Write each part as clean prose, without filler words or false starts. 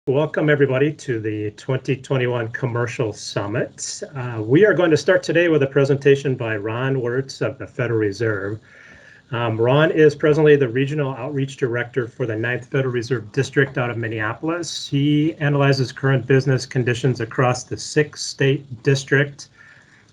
Welcome, everybody, to the 2021 Commercial Summit. We are going to start today with a presentation by Ron Wirtz of the Federal Reserve. Ron is presently the Regional Outreach Director for the 9th Federal Reserve District out of Minneapolis. He analyzes current business conditions across the 6-state district.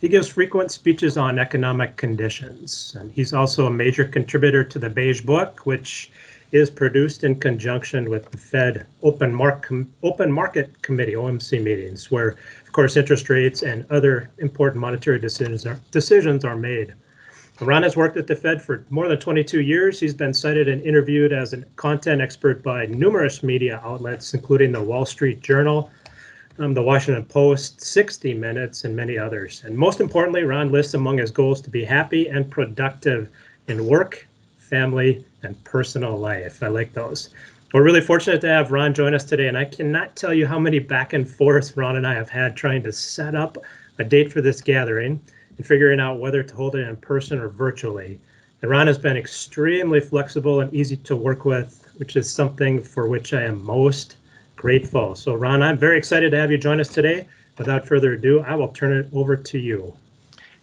He gives frequent speeches on economic conditions, and he's also a major contributor to the Beige Book, which is produced in conjunction with the Fed Open Market Committee, OMC meetings, where, of course, interest rates and other important monetary decisions are made. Ron has worked at the Fed for more than 22 years. He's been cited and interviewed as a content expert by numerous media outlets, including the Wall Street Journal, the Washington Post, 60 Minutes, and many others. And most importantly, Ron lists among his goals to be happy and productive in work, family, and personal life. I like those. We're really fortunate to have Ron join us today, and I cannot tell you how many back and forths Ron and I have had trying to set up a date for this gathering and figuring out whether to hold it in person or virtually. And Ron has been extremely flexible and easy to work with, which is something for which I am most grateful. So Ron, I'm very excited to have you join us today. Without further ado, I will turn it over to you.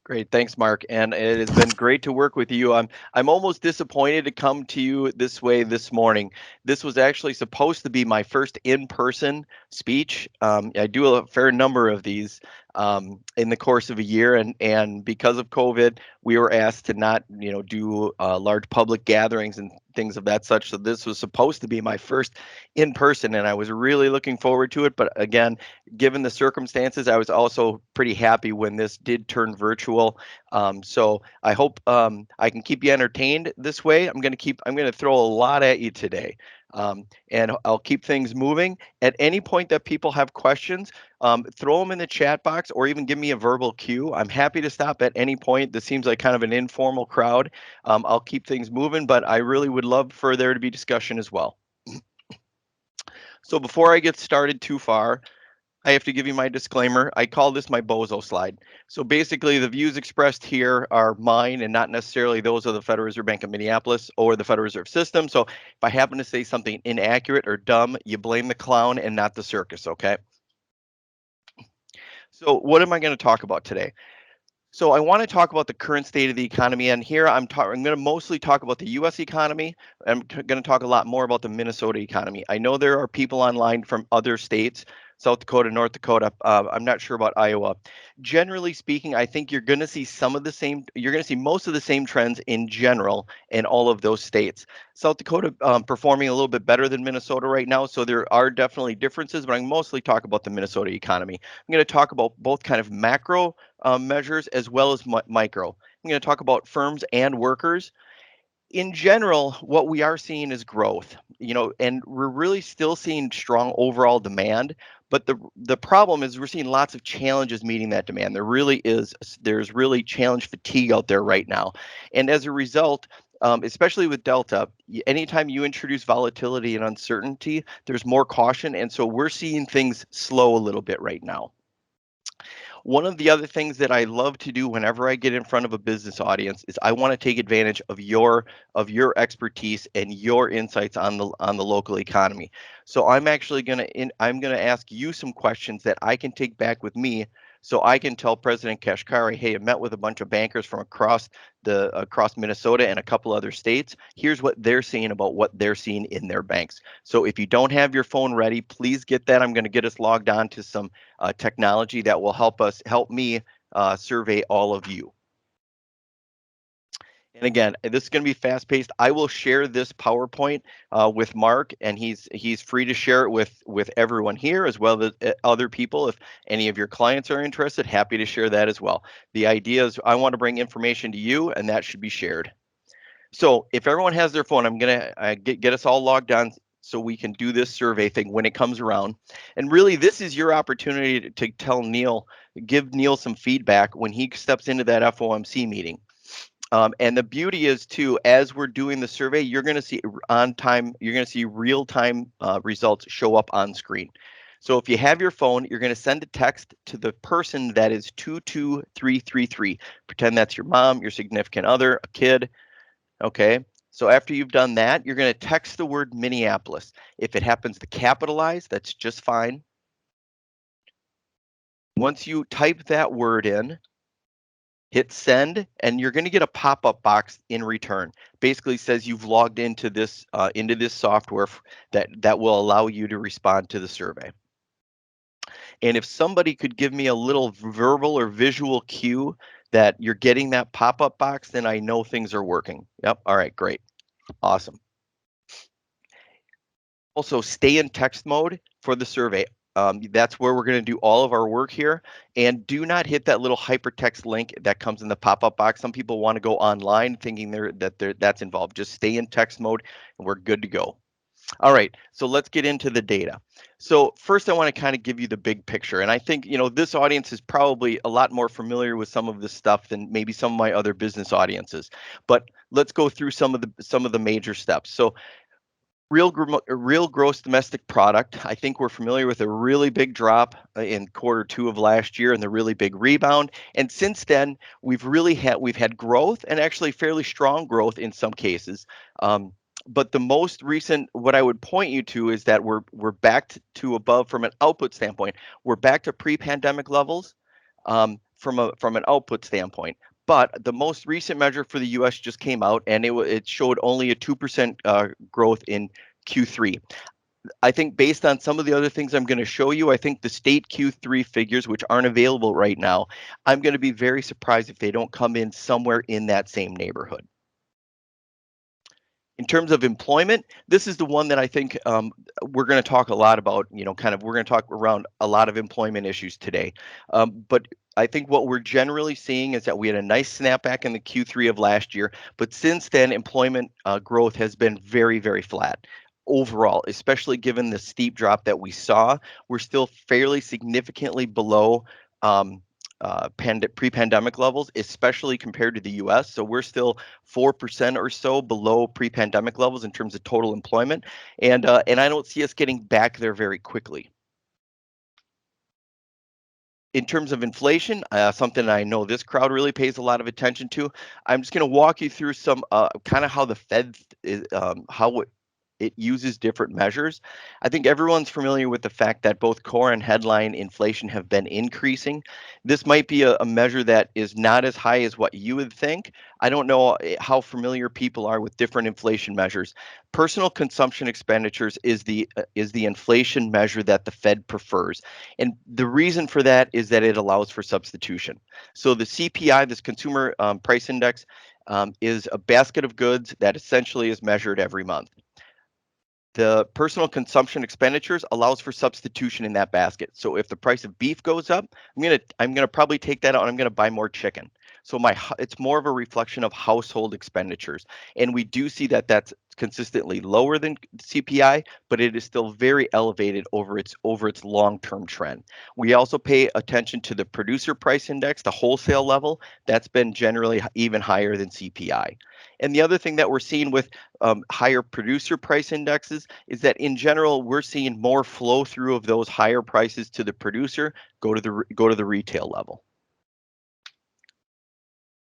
Great, thanks, Mark. And it has been great to work with you. I'm almost disappointed to come to you this way this morning. This was actually supposed to be my first in-person speech. I do a fair number of these in the course of a year, and because of COVID, we were asked to not, do large public gatherings and things of that such. So this was supposed to be my first in person, and I was really looking forward to it. But again, given the circumstances, I was also pretty happy when this did turn virtual. So I hope I can keep you entertained this way. I'm going to throw a lot at you today. And I'll keep things moving. At any point that people have questions, throw them in the chat box or even give me a verbal cue. I'm happy to stop at any point. This seems like kind of an informal crowd. I'll keep things moving, but I really would love for there to be discussion as well. So before I get started too far, I have to give you my disclaimer. I call this my bozo slide. So basically, the views expressed here are mine and not necessarily those of the Federal Reserve Bank of Minneapolis or the Federal Reserve System. So if I happen to say something inaccurate or dumb, you blame the clown and not the circus, okay? So what am I going to talk about today? So I want to talk about the current state of the economy, and here I'm going to mostly talk about the U.S. economy. I'm going to talk a lot more about the Minnesota economy. I know there are people online from other states, South Dakota, North Dakota. I'm not sure about Iowa. Generally speaking, I think you're going to see most of the same trends in general in all of those states. South Dakota performing a little bit better than Minnesota right now, so there are definitely differences, but I'm mostly talk about the Minnesota economy. I'm going to talk about both kind of macro measures as well as micro. I'm going to talk about firms and workers. In general, what we are seeing is growth, and we're really still seeing strong overall demand. But the problem is we're seeing lots of challenges meeting that demand. There's really challenge fatigue out there right now. And as a result, especially with Delta, anytime you introduce volatility and uncertainty, there's more caution. And so we're seeing things slow a little bit right now. One of the other things that I love to do whenever I get in front of a business audience is I want to take advantage of your expertise and your insights on the local economy. So I'm actually going to ask you some questions that I can take back with me, so I can tell President Kashkari, hey, I met with a bunch of bankers from across Minnesota and a couple other states. Here's what they're saying about what they're seeing in their banks. So if you don't have your phone ready, please get that. I'm going to get us logged on to some technology that will help me survey all of you. And again, this is going to be fast paced. I will share this PowerPoint with Mark, and he's free to share it with everyone here as well as other people. If any of your clients are interested, happy to share that as well. The idea is I want to bring information to you, and that should be shared. So if everyone has their phone, I'm going to get us all logged on so we can do this survey thing when it comes around. And really, this is your opportunity to tell Neil, give Neil some feedback when he steps into that FOMC meeting. And the beauty is too, as we're doing the survey, you're going to see real-time results show up on screen. So if you have your phone, you're going to send a text to the person that is 22333. Pretend that's your mom, your significant other, a kid. Okay. So after you've done that, you're going to text the word Minneapolis. If it happens to capitalize, that's just fine. Once you type that word in, hit send, and you're going to get a pop-up box in return. Basically says you've logged into this software that will allow you to respond to the survey. And if somebody could give me a little verbal or visual cue that you're getting that pop-up box, then I know things are working. Yep. All right, great. Awesome. Also, stay in text mode for the survey. That's where we're going to do all of our work here. And do not hit that little hypertext link that comes in the pop-up box. Some people want to go online thinking that's involved. Just stay in text mode and we're good to go. All right, so let's get into the data. So first I want to kind of give you the big picture. And I think, this audience is probably a lot more familiar with some of this stuff than maybe some of my other business audiences. But let's go through some of the major steps. So real gross domestic product. I think we're familiar with a really big drop in Q2 of last year and the really big rebound. And since then, we've had growth, and actually fairly strong growth in some cases. But the most recent, what I would point you to, is that we're back to above from an output standpoint. We're back to pre-pandemic levels from an output standpoint. But the most recent measure for the U.S. just came out, and it showed only a 2% growth in Q3. I think based on some of the other things I'm going to show you, I think the state Q3 figures, which aren't available right now, I'm going to be very surprised if they don't come in somewhere in that same neighborhood. In terms of employment, this is the one that I think we're going to talk a lot about, we're going to talk around a lot of employment issues today. But I think what we're generally seeing is that we had a nice snapback in the Q3 of last year, but since then, employment growth has been very, very flat. Overall, especially given the steep drop that we saw, we're still fairly significantly below pre-pandemic levels, especially compared to the U.S. So we're still 4% or so below pre-pandemic levels in terms of total employment, and I don't see us getting back there very quickly. In terms of inflation, something I know this crowd really pays a lot of attention to, I'm just going to walk you through some kind of how the Fed it uses different measures. I think everyone's familiar with the fact that both core and headline inflation have been increasing. This might be a measure that is not as high as what you would think. I don't know how familiar people are with different inflation measures. Personal consumption expenditures is the inflation measure that the Fed prefers. And the reason for that is that it allows for substitution. So the CPI, this consumer price index, is a basket of goods that essentially is measured every month. The personal consumption expenditures allows for substitution in that basket. So if the price of beef goes up, I'm gonna probably take that out and I'm gonna buy more chicken. So it's more of a reflection of household expenditures. And we do see that that's consistently lower than CPI, but it is still very elevated over its long-term trend. We also pay attention to the producer price index, the wholesale level. That's been generally even higher than CPI. And the other thing that we're seeing with higher producer price indexes is that in general, we're seeing more flow through of those higher prices to the producer go to the retail level.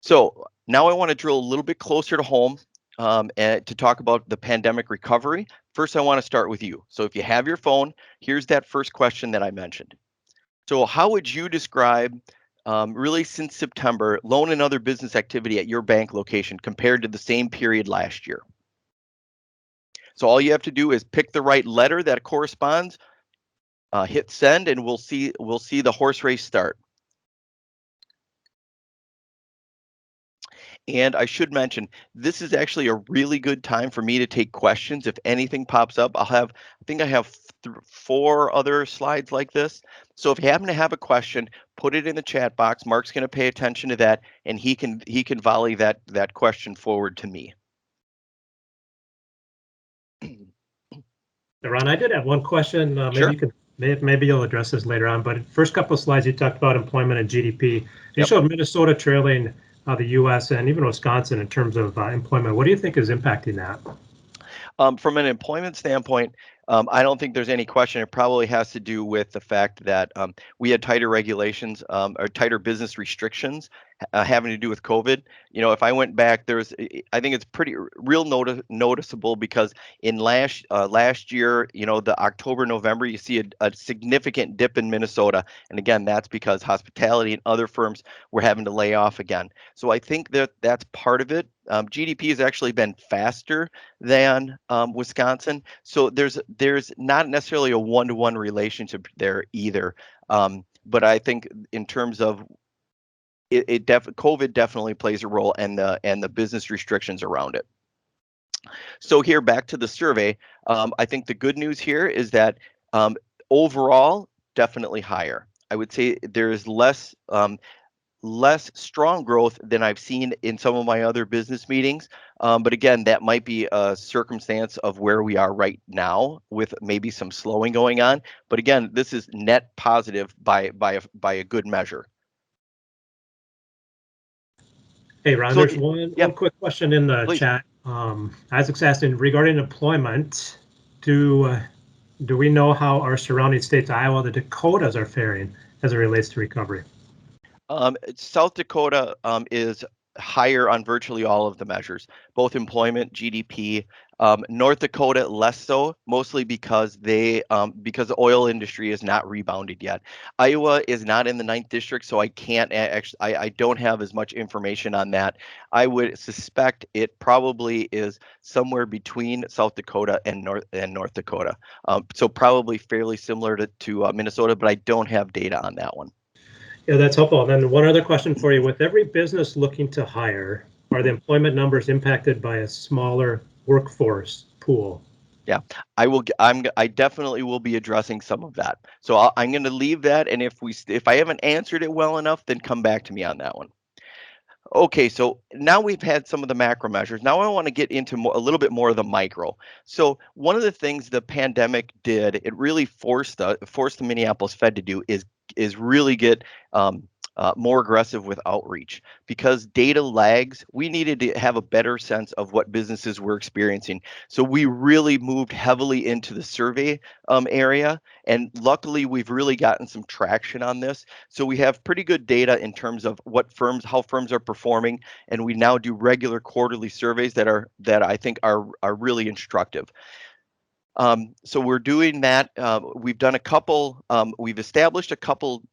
So now I want to drill a little bit closer to home and to talk about the pandemic recovery. First, I want to start with you. So if you have your phone, here's that first question that I mentioned. So how would you describe really since September, loan and other business activity at your bank location compared to the same period last year? So all you have to do is pick the right letter that corresponds, hit send, and we'll see the horse race start. And I should mention, this is actually a really good time for me to take questions. If anything pops up, I think I have 4 other slides like this. So if you happen to have a question, put it in the chat box. Mark's going to pay attention to that, and he can volley that question forward to me. Ron, I did have one question. Maybe Sure. you could, maybe you'll address this later on. But first couple of slides, you talked about employment and GDP. You showed Minnesota trailing the U.S. and even Wisconsin in terms of employment. What do you think is impacting that? From an employment standpoint, I don't think there's any question. It probably has to do with the fact that we had tighter regulations or tighter business restrictions having to do with COVID. If I went back, I think it's pretty real noticeable because in last year, the October, November, you see a significant dip in Minnesota. And again, that's because hospitality and other firms were having to lay off again. So I think that's part of it. GDP has actually been faster than Wisconsin. So there's not necessarily a one-to-one relationship there either. But I think in terms of COVID definitely plays a role, and the business restrictions around it. So here, back to the survey, I think the good news here is that overall, definitely higher. I would say there is less strong growth than I've seen in some of my other business meetings. But again, that might be a circumstance of where we are right now with maybe some slowing going on. But again, this is net positive by a good measure. Hey, Ron, So there's one yeah, quick question in the please. chat. Isaac's asking regarding employment, do we know how our surrounding states, Iowa, the Dakotas, are faring as it relates to recovery? South Dakota is higher on virtually all of the measures, both employment, GDP. North Dakota less so, mostly because because the oil industry is not rebounded yet. Iowa is not in the 9th district, so I can't actually. I don't have as much information on that. I would suspect it probably is somewhere between South Dakota and North Dakota. So probably fairly similar to Minnesota, but I don't have data on that one. Yeah, that's helpful. And then one other question for you. With every business looking to hire, are the employment numbers impacted by a smaller workforce pool? Yeah, I definitely will be addressing some of that. So I'm going to leave that, and if I haven't answered it well enough, then come back to me on that one. Okay, so now we've had some of the macro measures. Now I want to get into a little bit more of the micro. So one of the things the pandemic did, it really forced the Minneapolis Fed to do is really get more aggressive with outreach, because data lags. We needed to have a better sense of what businesses were experiencing. So we really moved heavily into the survey area, and luckily we've really gotten some traction on this. So we have pretty good data in terms of how firms are performing, and we now do regular quarterly surveys that I think are really instructive. So we're doing that. We've done a couple. We've established a couple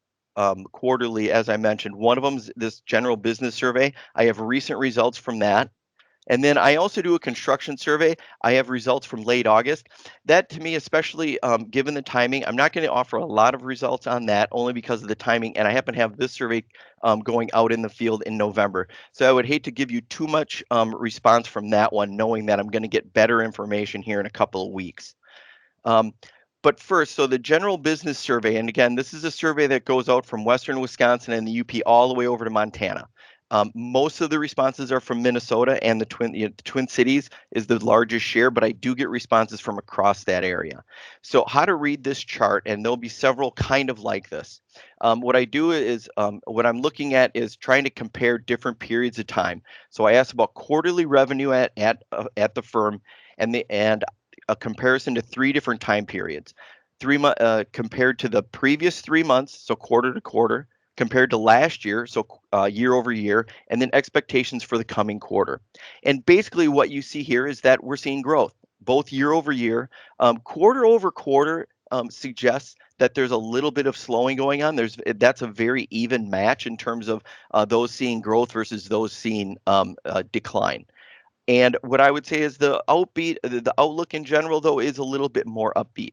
quarterly, as I mentioned. One of them is this general business survey. I have recent results from that. And then I also do a construction survey. I have results from late August. That, to me, especially given the timing, I'm not going to offer a lot of results on that, only because of the timing. And I happen to have this survey going out in the field in November. So I would hate to give you too much response from that one, knowing that I'm going to get better information here in a couple of weeks. But first, so the general business survey, and again, this is a survey that goes out from Western Wisconsin and the UP all the way over to Montana. Most of the responses are from Minnesota, and the Twin Cities is the largest share, but I do get responses from across that area. So how to read this chart, and there'll be several kind of like this. What I do is, what I'm looking at is trying to compare different periods of time. So I ask about quarterly revenue at the firm, and a comparison to 3 different time periods. Compared to the previous 3 months, so quarter to quarter, compared to last year, so year over year, and then expectations for the coming quarter. And basically what you see here is that we're seeing growth, both year over year. Quarter over quarter suggests that there's a little bit of slowing going on. That's a very even match in terms of those seeing growth versus those seeing decline. And what I would say is the outlook in general, though, is a little bit more upbeat.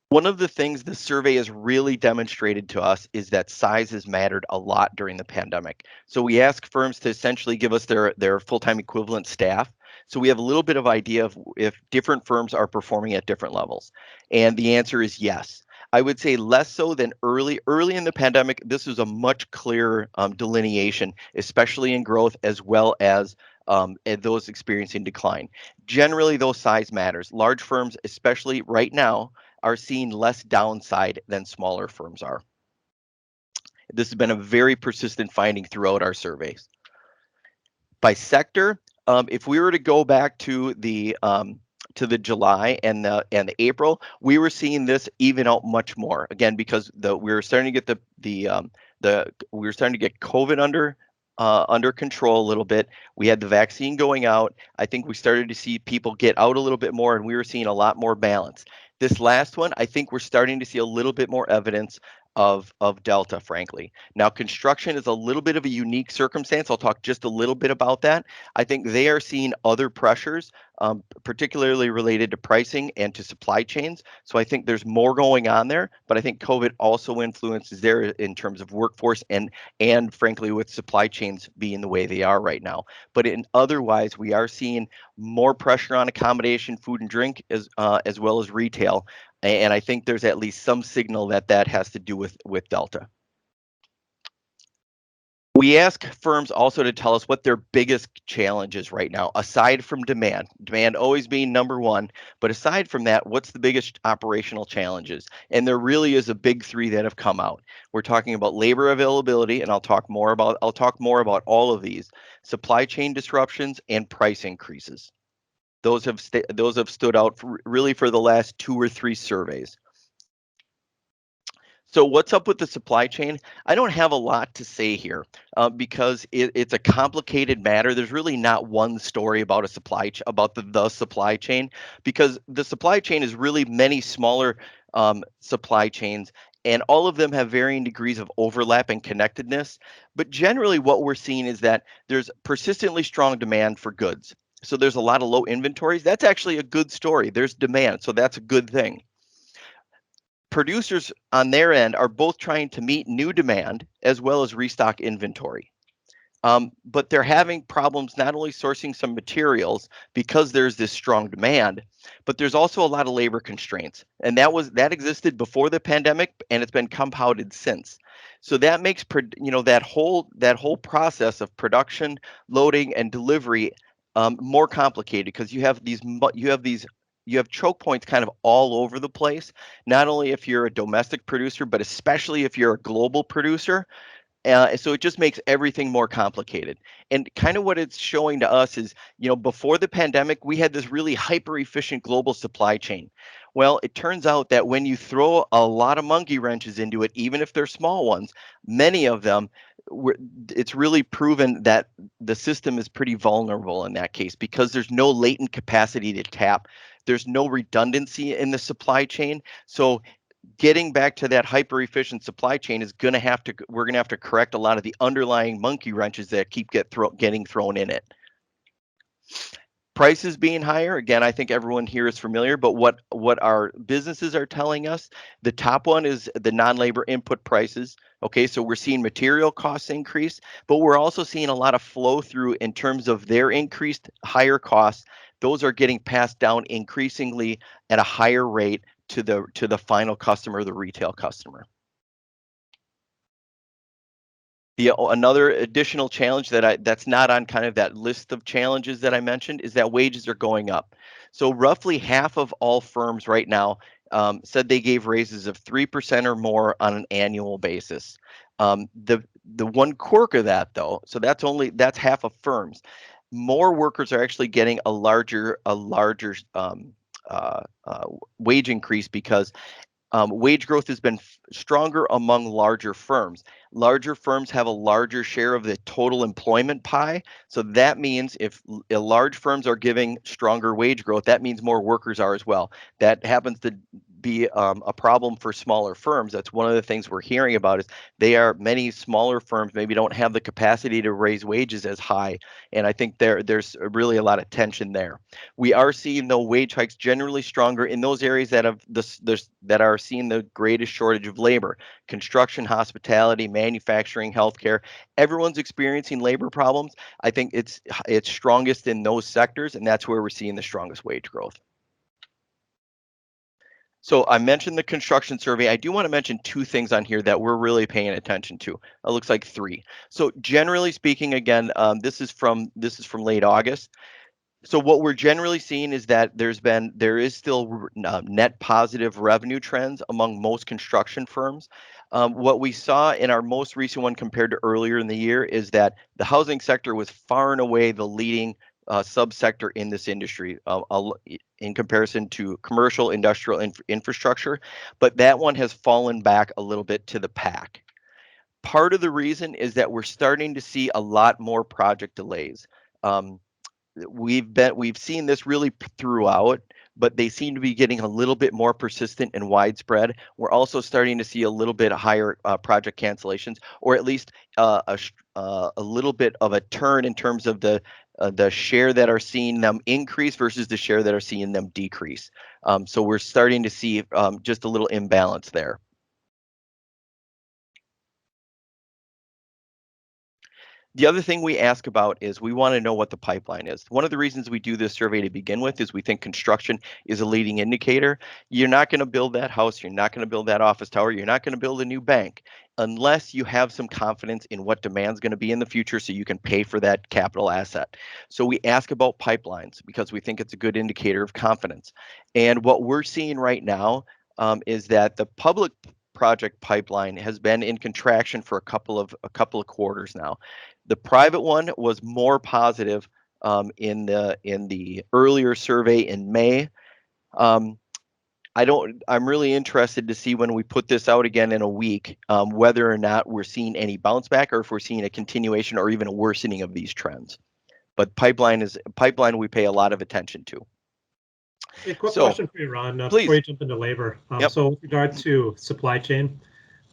One of the things the survey has really demonstrated to us is that size has mattered a lot during the pandemic. So we ask firms to essentially give us their full-time equivalent staff. So we have a little bit of idea of if different firms are performing at different levels. And the answer is yes. I would say less so than early in the pandemic. This was a much clearer delineation, especially in growth as well as those experiencing decline. Generally, those size matters. Large firms, especially right now, are seeing less downside than smaller firms are. This has been a very persistent finding throughout our surveys. By sector, if we were to go back to the July and the April, we were seeing this even out much more. Again, because we were starting to get We were starting to get COVID under control a little bit. We had the vaccine going out. I think we started to see people get out a little bit more, and we were seeing a lot more balance. This last one, I think we're starting to see a little bit more evidence of Delta, frankly. Now, construction is a little bit of a unique circumstance. I'll talk just a little bit about that. I think they are seeing other pressures, particularly related to pricing and to supply chains. So I think there's more going on there, but I think COVID also influences there in terms of workforce and frankly with supply chains being the way they are right now. But in otherwise, we are seeing more pressure on accommodation, food and drink, as well as retail. And I think there's at least some signal that that has to do with Delta. We ask firms also to tell us what their biggest challenge is right now, aside from demand. Demand always being number one, but aside from that, what's the biggest operational challenges? And there really is a big three that have come out. We're talking about labor availability, and I'll talk more about all of these, supply chain disruptions, and price increases. Those have stood out really for the last 2 or 3 surveys. So what's up with the supply chain? I don't have a lot to say here because it's a complicated matter. There's really not one story about about the supply chain, because the supply chain is really many smaller supply chains, and all of them have varying degrees of overlap and connectedness. But generally, what we're seeing is that there's persistently strong demand for goods. So there's a lot of low inventories. That's actually a good story. There's demand, so that's a good thing. Producers on their end are both trying to meet new demand as well as restock inventory. But they're having problems not only sourcing some materials because there's this strong demand, but there's also a lot of labor constraints. And that existed before the pandemic, and it's been compounded since. So that makes that whole process of production, loading, and delivery more complicated, because you have choke points kind of all over the place, not only if you're a domestic producer, but especially if you're a global producer. So it just makes everything more complicated. And kind of what it's showing to us is, before the pandemic, we had this really hyper efficient global supply chain. Well, it turns out that when you throw a lot of monkey wrenches into it, even if they're small ones, many of them, it's really proven that the system is pretty vulnerable in that case, because there's no latent capacity to tap. There's no redundancy in the supply chain. So getting back to that hyper efficient supply chain we're going to have to correct a lot of the underlying monkey wrenches that keep getting thrown in it. Prices being higher, again, I think everyone here is familiar, but what our businesses are telling us, the top one is the non-labor input prices. Okay, so we're seeing material costs increase, but we're also seeing a lot of flow through in terms of their increased higher costs. Those are getting passed down increasingly at a higher rate to the final customer, the retail customer. Another additional challenge that's not on kind of that list of challenges that I mentioned is that wages are going up. So roughly half of all firms right now said they gave raises of 3% or more on an annual basis. The one quirk of that, though, so that's half of firms. More workers are actually getting a larger wage increase, because wage growth has been stronger among larger firms. Larger firms have a larger share of the total employment pie. So that means if large firms are giving stronger wage growth, that means more workers are as well. That happens to be a problem for smaller firms. That's one of the things we're hearing about, is many smaller firms maybe don't have the capacity to raise wages as high. And I think there's really a lot of tension there. We are seeing, though, wage hikes generally stronger in those areas that are seeing the greatest shortage of labor: construction, hospitality, manufacturing, healthcare. Everyone's experiencing labor problems. I think it's strongest in those sectors, and that's where we're seeing the strongest wage growth. So I mentioned the construction survey. I do want to mention 2 things on here that we're really paying attention to. It looks like 3. So generally speaking, again, this is from late August. So what we're generally seeing is that there is still net positive revenue trends among most construction firms. What we saw in our most recent one compared to earlier in the year is that the housing sector was far and away the leading subsector in this industry in comparison to commercial, industrial, infrastructure, but that one has fallen back a little bit to the pack. part of the reason is that we're starting to see a lot more project delays. We've seen this really throughout, but they seem to be getting a little bit more persistent and widespread. We're also starting to see a little bit higher project cancellations, or at least a little bit of a turn in terms of the share that are seeing them increase versus the share that are seeing them decrease. So we're starting to see just a little imbalance there. The other thing we ask about is we want to know what the pipeline is. One of the reasons we do this survey to begin with is we think construction is a leading indicator. You're not going to build that house, you're not going to build that office tower, you're not going to build a new bank unless you have some confidence in what demand's going to be in the future so you can pay for that capital asset. So we ask about pipelines because we think it's a good indicator of confidence. And what we're seeing right now is that the public project pipeline has been in contraction for a couple of quarters now. The private one was more positive in the earlier survey in May. I'm really interested to see when we put this out again in a week, whether or not we're seeing any bounce back or if we're seeing a continuation or even a worsening of these trends. But pipeline we pay a lot of attention to. A quick question for you, Ron, please. before you jump into labor. Yep. So with regard to supply chain,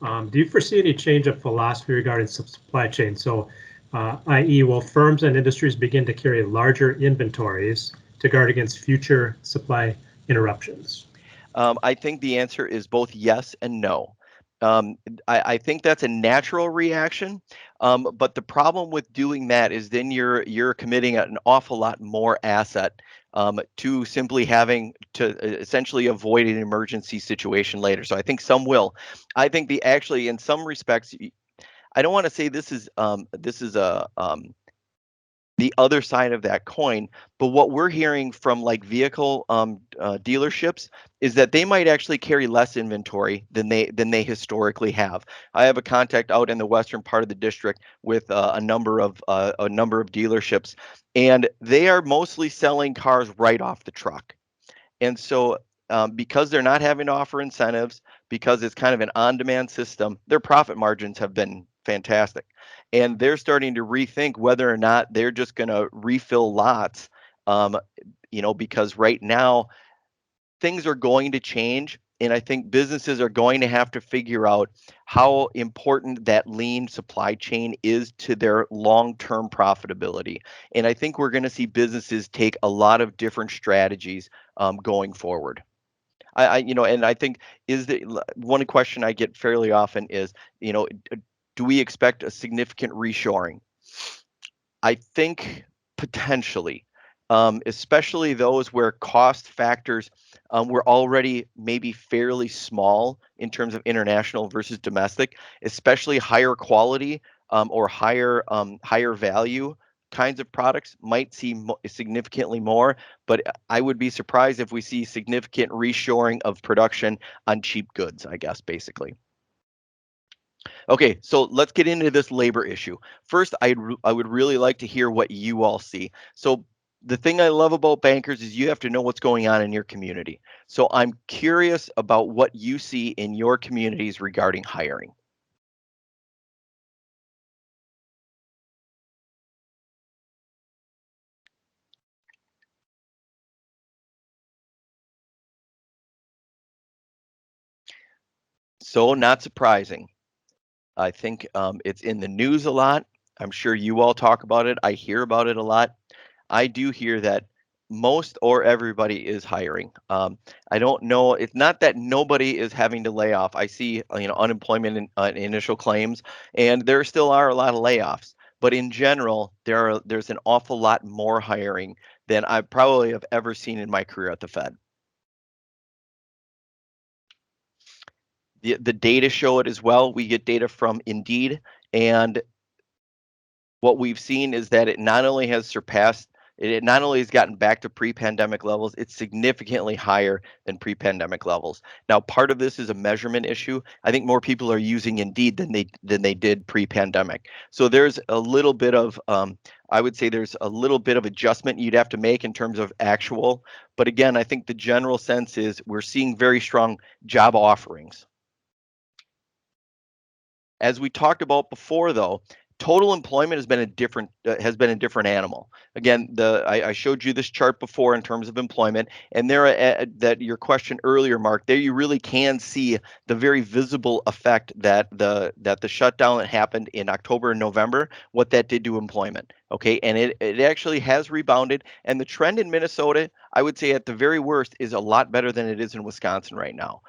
do you foresee any change of philosophy regarding supply chain? So, i.e., will firms and industries begin to carry larger inventories to guard against future supply interruptions? I think the answer is both yes and no. I think that's a natural reaction, but the problem with doing that is then you're committing an awful lot more asset to simply having to essentially avoid an emergency situation later. So I think some will. I think actually in some respects, I don't want to say this is the other side of that coin, but what we're hearing from like vehicle dealerships is that they might actually carry less inventory than they historically have. I have a contact out in the western part of the district with a number of dealerships, and they are mostly selling cars right off the truck. And so because they're not having to offer incentives, because it's kind of an on-demand system, their profit margins have been fantastic. And they're starting to rethink whether or not they're just going to refill lots, because right now things are going to change. And I think businesses are going to have to figure out how important that lean supply chain is to their long-term profitability. And I think we're going to see businesses take a lot of different strategies going forward. And I think one question I get fairly often is, do we expect a significant reshoring? I think potentially, especially those where cost factors were already maybe fairly small in terms of international versus domestic, especially higher quality or higher value kinds of products might see significantly more, but I would be surprised if we see significant reshoring of production on cheap goods, I guess, basically. Okay, so let's get into this labor issue. First, I would really like to hear what you all see. So the thing I love about bankers is you have to know what's going on in your community. So I'm curious about what you see in your communities regarding hiring. So not surprising. I think it's in the news a lot. I'm sure you all talk about it. I hear about it a lot. I do hear that most or everybody is hiring. I don't know. It's not that nobody is having to lay off. I see, unemployment and initial claims, and there still are a lot of layoffs. But in general, there's an awful lot more hiring than I probably have ever seen in my career at the Fed. The data show it as well. We get data from Indeed, and what we've seen is that it not only has gotten back to pre-pandemic levels, it's significantly higher than pre-pandemic levels. Now, part of this is a measurement issue. I think more people are using Indeed than they did pre-pandemic. So there's a little bit of I would say there's a little bit of adjustment you'd have to make in terms of actual. But again, I think the general sense is we're seeing very strong job offerings. As we talked about before, though, total employment has been a different animal. Again, I showed you this chart before in terms of employment, and there that your question earlier, Mark, there you really can see the very visible effect that the shutdown that happened in October and November, what that did to employment. Okay, and it actually has rebounded, and the trend in Minnesota, I would say at the very worst, is a lot better than it is in Wisconsin right now.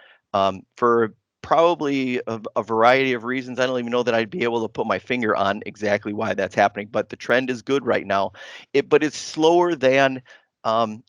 For probably a variety of reasons. I don't even know that I'd be able to put my finger on exactly why that's happening, but the trend is good right now. But it's slower than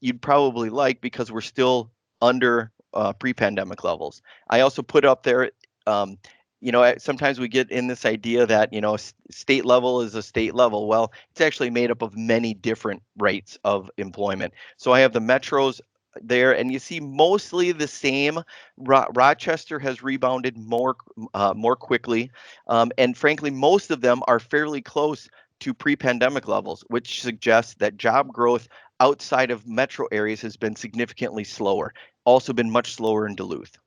you'd probably like because we're still under pre-pandemic levels. I also put up there, sometimes we get in this idea that, state level is a state level. Well, it's actually made up of many different rates of employment. So I have the metros there, and you see mostly the same. Rochester has rebounded more quickly, and frankly, most of them are fairly close to pre-pandemic levels, which suggests that job growth outside of metro areas has been significantly slower. Also been much slower in Duluth.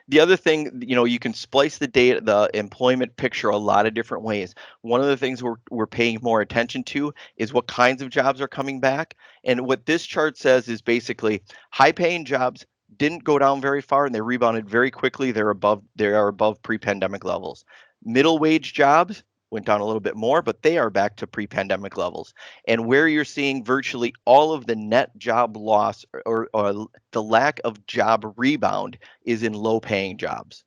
The other thing, you can splice the data, the employment picture a lot of different ways. One of the things we're paying more attention to is what kinds of jobs are coming back. And what this chart says is basically high paying jobs didn't go down very far and they rebounded very quickly. They are above pre-pandemic levels. Middle wage jobs went down a little bit more, but they are back to pre-pandemic levels. And where you're seeing virtually all of the net job loss or the lack of job rebound is in low paying jobs.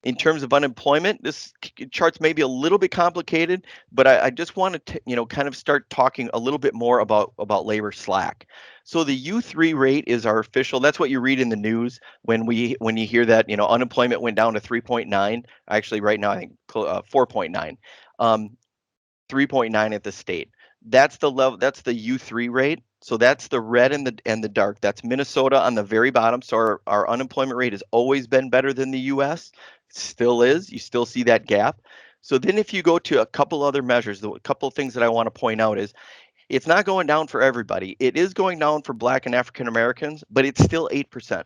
In terms of unemployment, this chart's maybe a little bit complicated, but I just wanted to, kind of start talking a little bit more about labor slack. So the U3 rate is our official. That's what you read in the news when you hear that, unemployment went down to 3.9. Actually, right now I think 4.9. 3.9 at the state. That's the level. That's the U3 rate. So that's the red and the dark. That's Minnesota on the very bottom. So our unemployment rate has always been better than the U.S. Still is. You still see that gap. So then if you go to a couple other measures, a couple of things that I want to point out is it's not going down for everybody. It is going down for Black and African Americans, but it's still 8%.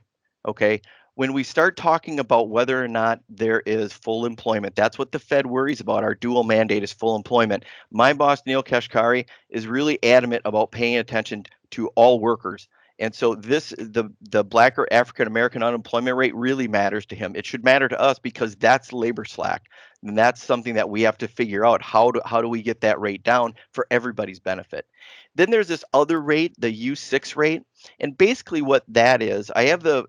Okay. When we start talking about whether or not there is full employment, that's what the Fed worries about. Our dual mandate is full employment. My boss, Neil Kashkari, is really adamant about paying attention to all workers. And so the Black or African American unemployment rate really matters to him. It should matter to us because that's labor slack. And that's something that we have to figure out. How do we get that rate down for everybody's benefit? Then there's this other rate, the U6 rate. And basically what that is, I have the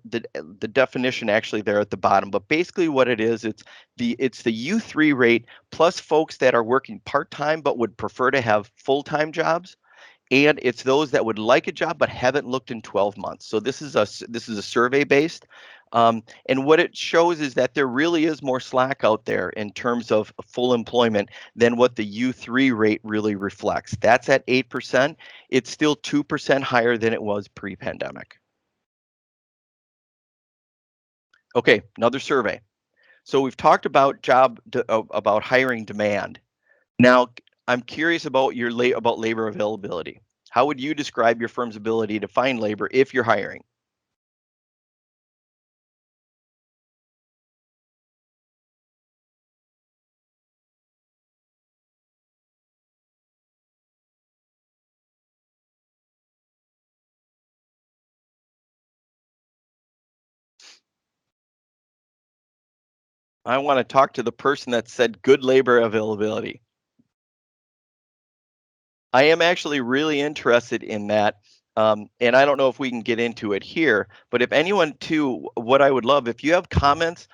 definition actually there at the bottom, but basically what it is, it's the U3 rate plus folks that are working part-time but would prefer to have full-time jobs. And it's those that would like a job but haven't looked in 12 months. So this is a survey based. And what it shows is that there really is more slack out there in terms of full employment than what the U3 rate really reflects. That's at 8%. It's still 2% higher than it was pre-pandemic. Okay, another survey. So we've talked about about hiring demand. Now, I'm curious about about labor availability. How would you describe your firm's ability to find labor if you're hiring? I want to talk to the person that said good labor availability. I am actually really interested in that. And I don't know if we can get into it here, but if anyone too, what I would love, if you have comments,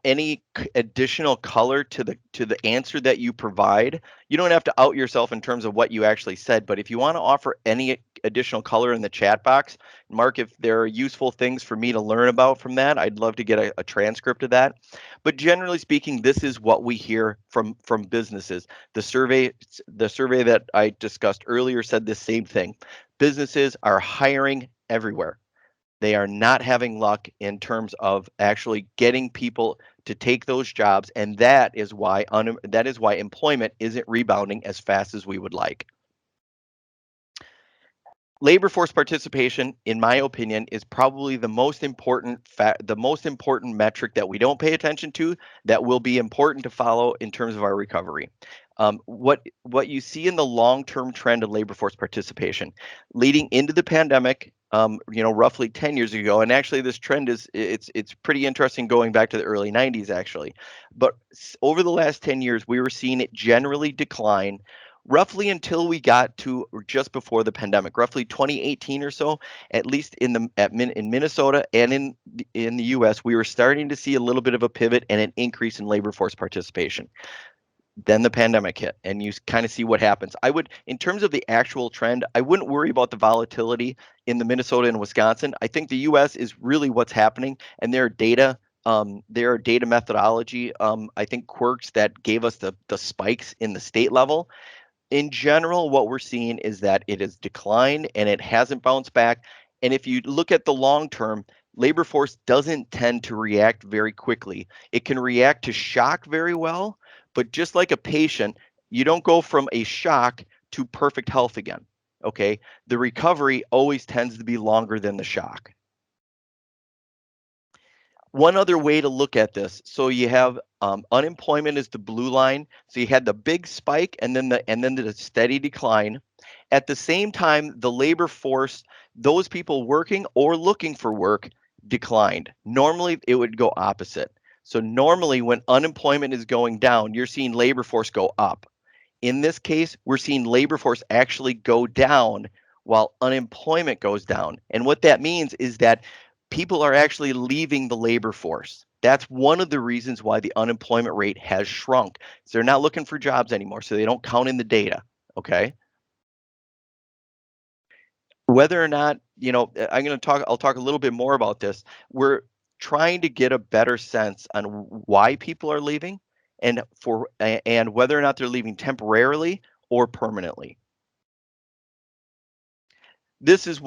any additional color to the answer that you provide, you don't have to out yourself in terms of what you actually said, but if you want to offer any additional color in the chat box, Mark, if there are useful things for me to learn about from that, I'd love to get a transcript of that. But generally speaking, this is what we hear from businesses. The survey that I discussed earlier said the same thing. Businesses are hiring everywhere. They are not having luck in terms of actually getting people to take those jobs, and that is why employment isn't rebounding as fast as we would like. Labor force participation, in my opinion, is probably the most important metric that we don't pay attention to that will be important to follow in terms of our recovery. What you see in the long-term trend of labor force participation, leading into the pandemic, roughly 10 years ago, and actually this trend it's pretty interesting going back to the early 90s actually, but over the last 10 years, we were seeing it generally decline roughly until we got to just before the pandemic, roughly 2018 or so, at least in Minnesota and in the US, we were starting to see a little bit of a pivot and an increase in labor force participation. Then the pandemic hit, and you kind of see what happens. In terms of the actual trend, I wouldn't worry about the volatility in the Minnesota and Wisconsin. I think the US is really what's happening, and there are data methodology, I think quirks that gave us the spikes in the state level. In general, what we're seeing is that it has declined and it hasn't bounced back. And if you look at the long term, labor force doesn't tend to react very quickly. It can react to shock very well, but just like a patient, you don't go from a shock to perfect health again. Okay. The recovery always tends to be longer than the shock. One other way to look at this, so you have unemployment is the blue line. So you had the big spike and then the steady decline. At the same time, the labor force, those people working or looking for work, declined. Normally, it would go opposite. So normally, when unemployment is going down, you're seeing labor force go up. In this case, we're seeing labor force actually go down while unemployment goes down. And what that means is that people are actually leaving the labor force. That's one of the reasons why the unemployment rate has shrunk. So they're not looking for jobs anymore, so they don't count in the data. Okay. Whether or not, I'll talk a little bit more about this. We're trying to get a better sense on why people are leaving and whether or not they're leaving temporarily or permanently. This is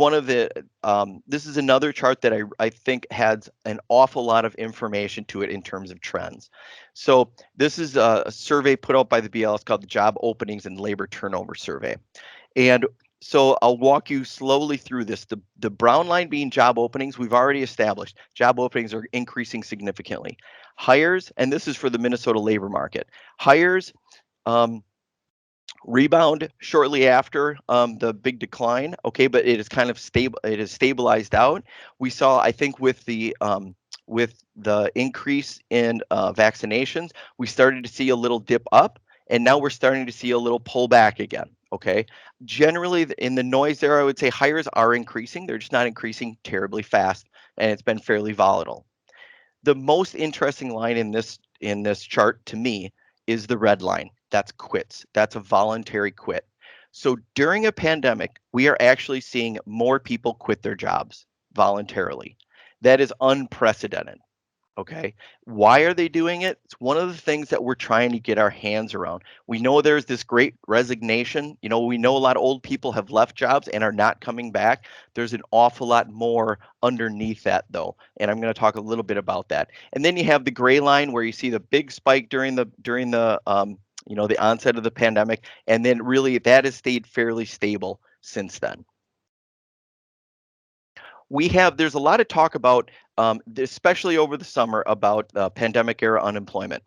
another chart that I think has an awful lot of information to it in terms of trends. So this is a survey put out by the BLS called the Job Openings and Labor Turnover Survey. And so I'll walk you slowly through this. The brown line being job openings, we've already established job openings are increasing significantly. Hires, and this is for the Minnesota labor market. Hires rebound shortly after the big decline. Okay, but it is kind of stable. It is stabilized out. We saw, I think, with the increase in vaccinations, we started to see a little dip up, and now we're starting to see a little pullback again. Okay, generally in the noise there, I would say hires are increasing. They're just not increasing terribly fast, and it's been fairly volatile. The most interesting line in this chart to me is the red line. That's quits. That's a voluntary quit. So during a pandemic, we are actually seeing more people quit their jobs voluntarily. That is unprecedented. Okay. Why are they doing it? It's one of the things that we're trying to get our hands around. We know there's this great resignation. We know a lot of old people have left jobs and are not coming back. There's an awful lot more underneath that, though. And I'm going to talk a little bit about that. And then you have the gray line where you see the big spike during the the onset of the pandemic. And then really that has stayed fairly stable since then. There's a lot of talk about, especially over the summer, about pandemic era unemployment.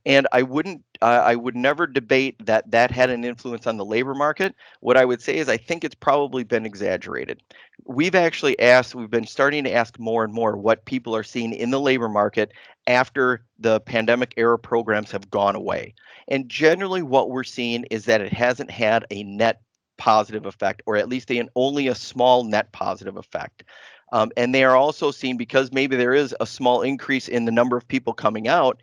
And I would never debate that had an influence on the labor market. What I would say is I think it's probably been exaggerated. We've been starting to ask more and more what people are seeing in the labor market after the pandemic era programs have gone away. And generally what we're seeing is that it hasn't had a net positive effect, or at least only a small net positive effect. And they are also seeing, because maybe there is a small increase in the number of people coming out,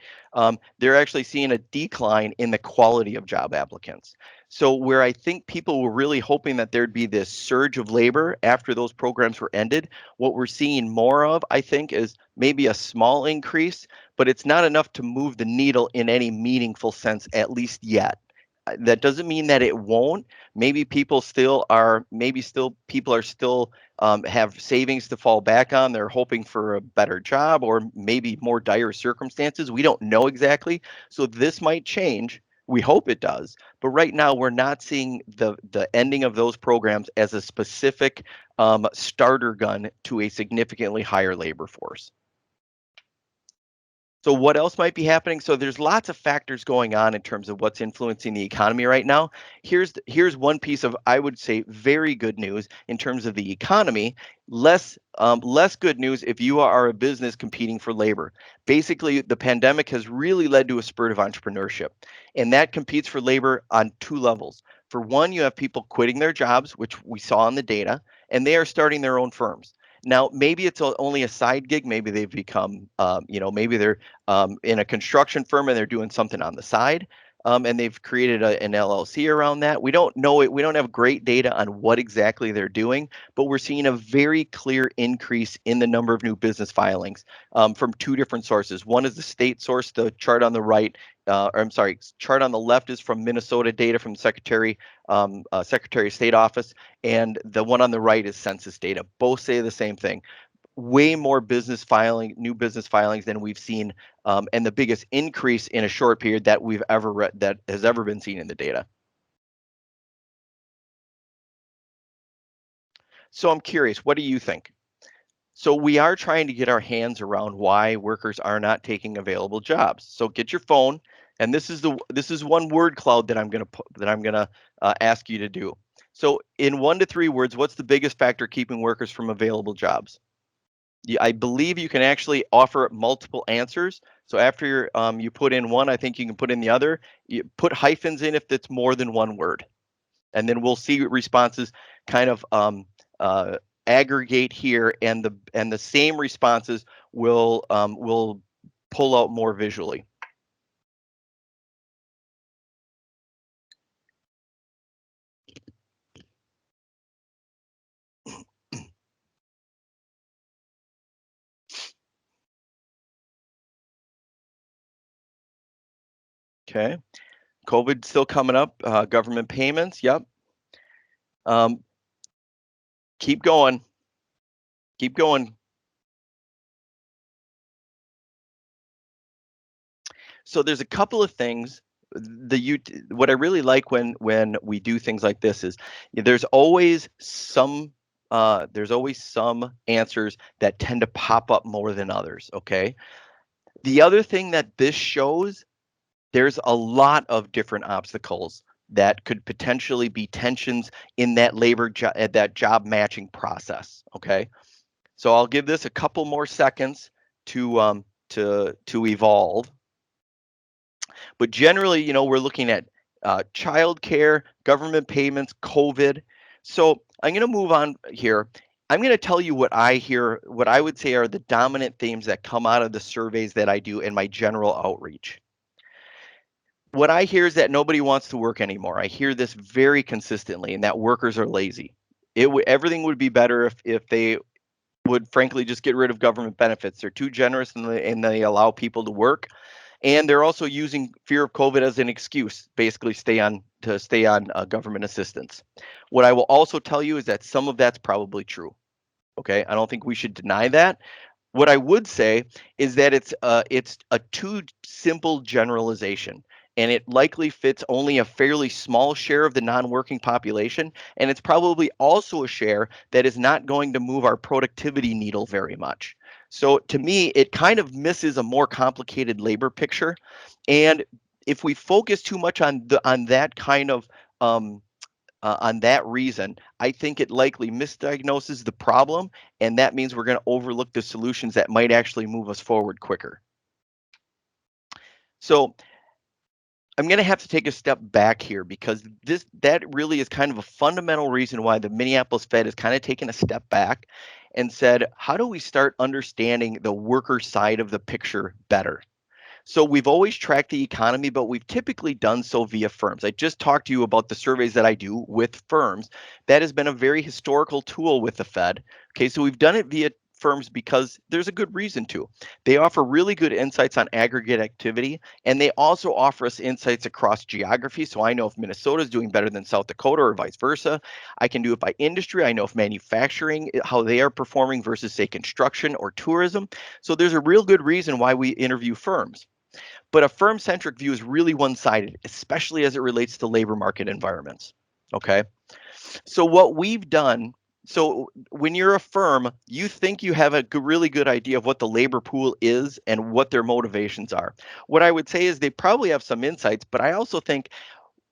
they're actually seeing a decline in the quality of job applicants. So where I think people were really hoping that there'd be this surge of labor after those programs were ended, what we're seeing more of, I think, is maybe a small increase, but it's not enough to move the needle in any meaningful sense, at least yet. That doesn't mean that it won't. Maybe people still are, people are still have savings to fall back on. They're hoping for a better job or maybe more dire circumstances. We don't know exactly. So this might change, We hope it does, but right now we're not seeing the ending of those programs as a specific starter gun to a significantly higher labor force. So what else might be happening? So there's lots of factors going on in terms of what's influencing the economy right now. Here's one piece of, I would say, very good news in terms of the economy. Less good news if you are a business competing for labor. Basically, the pandemic has really led to a spurt of entrepreneurship, and that competes for labor on two levels. For one, you have people quitting their jobs, which we saw in the data, and they are starting their own firms. Now, maybe it's only a side gig. Maybe they've become, maybe they're in a construction firm and they're doing something on the side, and they've created an LLC around that. We don't know it. We don't have great data on what exactly they're doing, but we're seeing a very clear increase in the number of new business filings from two different sources. One is the state source, the chart on the right, chart on the left is from Minnesota data from Secretary of State office, and the one on the right is census data. Both say the same thing. Way more new business filings than we've seen, and the biggest increase in a short period that we've ever read that has ever been seen in the data. So I'm curious, what do you think? So we are trying to get our hands around why workers are not taking available jobs. So get your phone, and this is one word cloud that I'm gonna ask you to do. So in 1 to 3 words, what's the biggest factor keeping workers from available jobs? I believe you can actually offer multiple answers. So after you put in one, I think you can put in the other. You put hyphens in if it's more than one word, and then we'll see responses kind of uh, aggregate here, and the same responses will pull out more visually. Okay, COVID still coming up. Government payments. Yep. Um, keep going. Keep going. So there's a couple of things. What I really like when we do things like this is there's always some answers that tend to pop up more than others. Okay. The other thing that this shows, there's a lot of different obstacles that could potentially be tensions in that that job matching process. Okay. So I'll give this a couple more seconds to evolve. But generally, we're looking at childcare, government payments, COVID. So I'm going to move on here. I'm going to tell you what I hear, what I would say are the dominant themes that come out of the surveys that I do in my general outreach. What I hear is that nobody wants to work anymore. I hear this very consistently, and that workers are lazy. Everything would be better if they would frankly just get rid of government benefits. They're too generous, and they allow people to work. And they're also using fear of COVID as an excuse, basically stay on government assistance. What I will also tell you is that some of that's probably true. Okay, I don't think we should deny that. What I would say is that it's a too simple generalization, and it likely fits only a fairly small share of the non-working population, and it's probably also a share that is not going to move our productivity needle very much. So to me, it kind of misses a more complicated labor picture, and if we focus too much on that kind of on that reason, I think it likely misdiagnoses the problem, and that means we're going to overlook the solutions that might actually move us forward quicker. So I'm going to have to take a step back here, because that really is kind of a fundamental reason why the Minneapolis Fed has kind of taken a step back and said, how do we start understanding the worker side of the picture better? So we've always tracked the economy, but we've typically done so via firms. I just talked to you about the surveys that I do with firms. That has been a very historical tool with the Fed. Okay, so we've done it via firms because there's a good reason to. They offer really good insights on aggregate activity, and they also offer us insights across geography. So I know if Minnesota is doing better than South Dakota or vice versa. I can do it by industry. I know if manufacturing, how they are performing versus, say, construction or tourism. So there's a real good reason why we interview firms. But a firm-centric view is really one-sided, especially as it relates to labor market environments. Okay. So what we've done, so when you're a firm, you think you have a really good idea of what the labor pool is and what their motivations are. What I would say is they probably have some insights, but I also think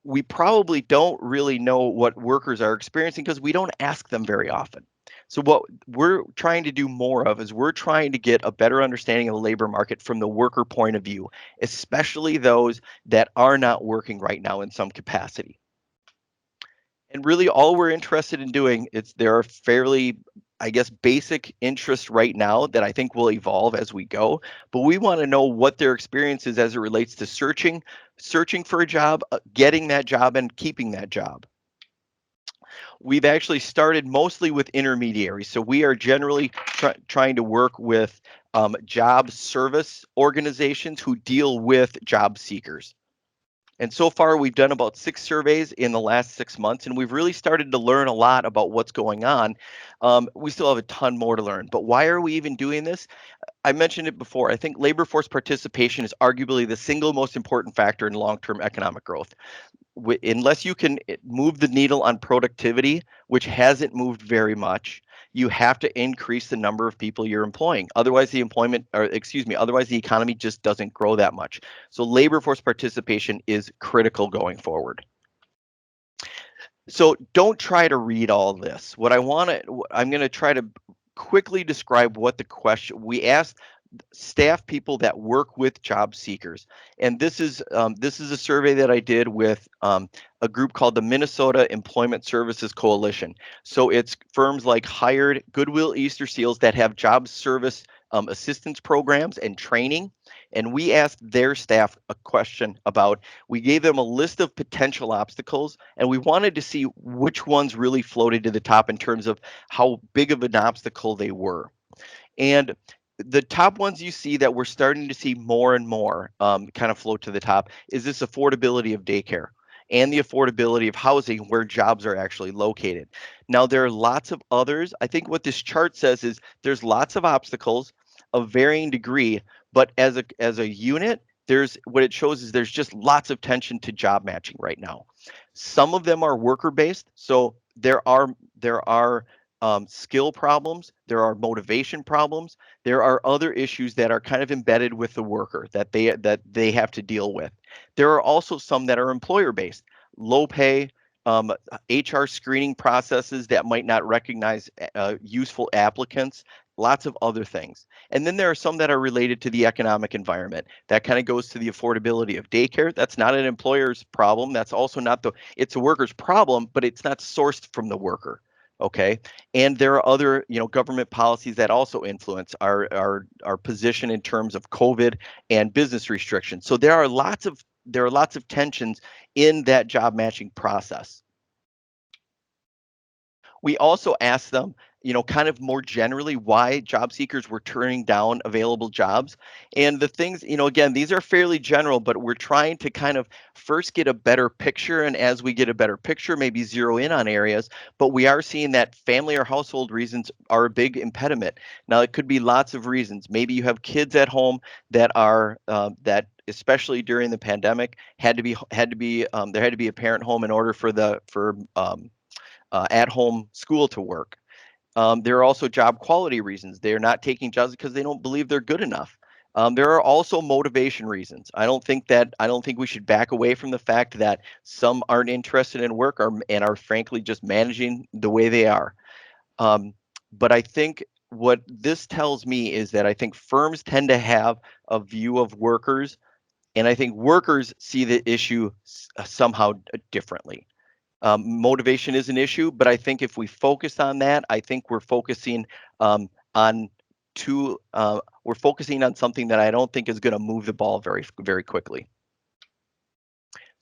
we probably don't really know what workers are experiencing because we don't ask them very often. So what we're trying to do more of is we're trying to get a better understanding of the labor market from the worker point of view, especially those that are not working right now in some capacity. And really all we're interested in doing is there are fairly, I guess, basic interests right now that I think will evolve as we go, but we want to know what their experience is as it relates to searching for a job, getting that job and keeping that job. We've actually started mostly with intermediaries. So we are generally trying to work with job service organizations who deal with job seekers. And so far, we've done about 6 surveys in the last 6 months, and we've really started to learn a lot about what's going on. We still have a ton more to learn, but why are we even doing this? I mentioned it before. I think labor force participation is arguably the single most important factor in long-term economic growth. Unless you can move the needle on productivity, which hasn't moved very much, you have to increase the number of people you're employing. Otherwise, otherwise the economy just doesn't grow that much. So labor force participation is critical going forward. So don't try to read all this. I'm going to try to quickly describe what the question we asked staff people that work with job seekers. And this is a survey that I did with a group called the Minnesota Employment Services Coalition. So it's firms like Hired, Goodwill, Easter Seals that have job service assistance programs and training. And we asked their staff a question we gave them a list of potential obstacles, and we wanted to see which ones really floated to the top in terms of how big of an obstacle they were. And the top ones you see that we're starting to see more and more kind of float to the top is this affordability of daycare and the affordability of housing where jobs are actually located. Now, there are lots of others. I think what this chart says is there's lots of obstacles of varying degree, but as a unit, what it shows is there's just lots of tension to job matching right now. Some of them are worker based, so there are skill problems, there are motivation problems, there are other issues that are kind of embedded with the worker that they have to deal with. There are also some that are employer based, low pay, HR screening processes that might not recognize useful applicants, lots of other things. And then there are some that are related to the economic environment. That kind of goes to the affordability of daycare. That's not an employer's problem. That's also not it's a worker's problem, but it's not sourced from the worker. Okay. And there are other, government policies that also influence our position in terms of COVID and business restrictions. So there are lots of tensions in that job matching process. We also asked them, kind of more generally why job seekers were turning down available jobs. And the things, again, these are fairly general, but we're trying to kind of first get a better picture. And as we get a better picture, maybe zero in on areas. But we are seeing that family or household reasons are a big impediment. Now, it could be lots of reasons. Maybe you have kids at home that are that especially during the pandemic there had to be a parent home in order for at-home school to work. There are also job quality reasons. They're not taking jobs because they don't believe they're good enough. There are also motivation reasons. I don't think we should back away from the fact that some aren't interested in work and are frankly just managing the way they are. But I think what this tells me is that I think firms tend to have a view of workers, and I think workers see the issue somehow differently. Motivation is an issue, but I think if we focus on that, I think we're focusing on something that I don't think is going to move the ball very, very quickly.